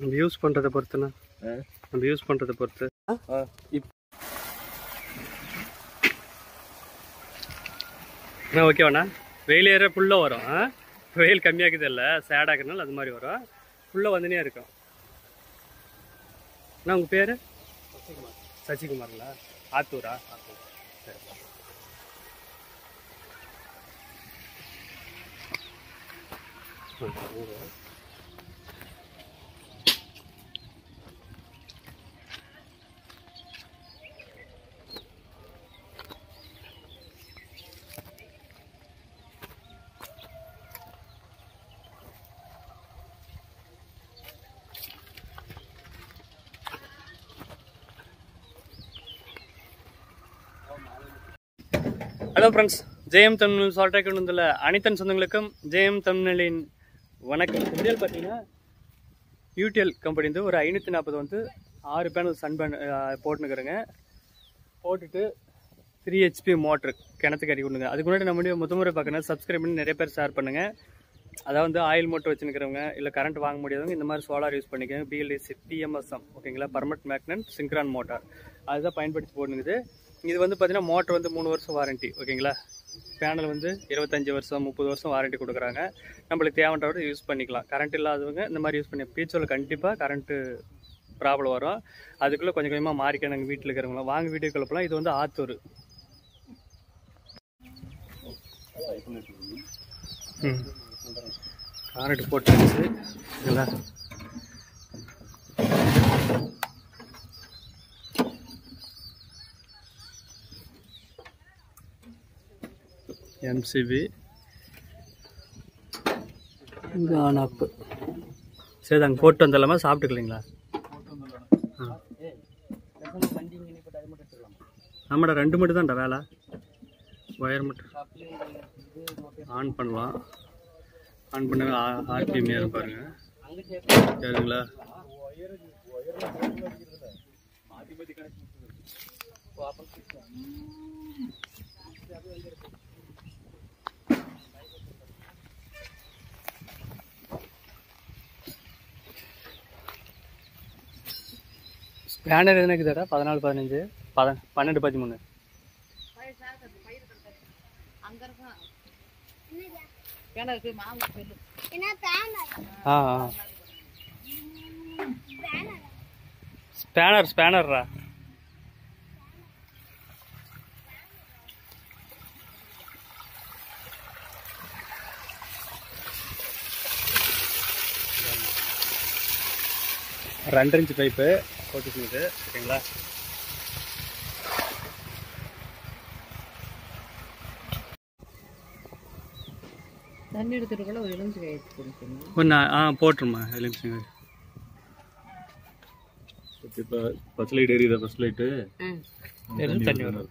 நம்ம யூஸ் பண்ணுறதை பொறுத்துண்ணா, நம்ம யூஸ் பண்ணுறதை பொறுத்து. அண்ணா ஓகேவாண்ணா? வெயில் ஏற ஃபுல்லாக வரும். வெயில் கம்மியாக்குது இல்லை, சேடாக்குறதுனால அது மாதிரி வரும். ஃபுல்லாக வந்துனே இருக்கும். அண்ணா உங்கள் பேர்? சசிகுமாருங்களா? ஆத்தூரா? சரி. ஹலோ ஃப்ரெண்ட்ஸ், ஜெயம் தமிழ் சால்ட்டை கொண்டு வந்துள்ள அனைத்தன் சொந்தங்களுக்கும் ஜெயம் தமிழின் வணக்கம். இந்தியாவில் பார்த்தீங்கன்னா யூடிஎல் கம்பெனி வந்து ஒரு 540 வந்து 6 பேனல் சன் பேனல் போட்டுனுக்கிறேங்க. போட்டுட்டு 3 HP மோட்ரு கிணத்துக்கு அடி கொடுங்க. அதுக்கு முன்னாடி நம்ம முறை பார்க்கணும், சப்ஸ்கிரைப் பண்ணி நிறைய பேர் ஷேர் பண்ணுங்கள். அதாவது வந்து ஆயில் மோட்டர் வச்சுருக்கிறவங்க இல்லை கரண்ட் வாங்க முடியாதவங்க இந்த மாதிரி சோலார் யூஸ் பண்ணிக்கோங்க. BLDC TMSM ஓகேங்களா, பர்மனெண்ட் மேக்னட் சிங்க்ரான் மோட்டார் அதுதான் பயன்படுத்தி போட்டுங்குது. இது வந்து பார்த்தீங்கன்னா மோட்டர் வந்து 3 வருஷம் வாரண்ட்டி ஓகேங்களா. பேனல் வந்து 25 வருஷம் 30 வருஷம் வாரண்ட்டி கொடுக்குறாங்க. நம்மளுக்கு தேவைன்றவரை யூஸ் பண்ணிக்கலாம். கரண்ட் இல்லாதவங்க இந்த மாதிரி யூஸ் பண்ணி ஃபியூச்சரில் கண்டிப்பாக கரண்ட்டு ப்ராப்ளம் வரும். அதுக்குள்ளே கொஞ்சம் கொஞ்சமாக மாறிக்க நாங்கள் வீட்டில் இருக்கிறவங்களாம் வாங்க வீடியோ கிளப்பலாம். இது வந்து ஆத்தூர். கரண்ட் போட்டுருச்சு ஓகேங்களா. MCB on off. சரி அங்கே போட்டு வந்துடலாமா? சாப்பிட்டுக்கலிங்களா? ஆமாடா, 2 மட்டும் தான்டா வேலை. ஒயர் மட்டும் ஆன் பண்ணலாம். ஆன் பண்ண RPM ஏறும் பாருங்க. சரிங்களா? ஸ்பேனர் எதுனா இருக்குதாடா? 14 15 12 13 ஸ்பேனர்ரா. ரெண்டு இன்ச் பைப்பு போட்டுக்குது ஓகேங்களா. தண்ணி எடுத்துட்டு ஒரு எலுமிச்சை ஒன்று போட்டுருமா எலுமிச்சை. இப்போ ஃபர்ஸ்ட் லைட் எரியுதா? ஃபர்ஸ்ட் லைட்டு தண்ணி வரும்.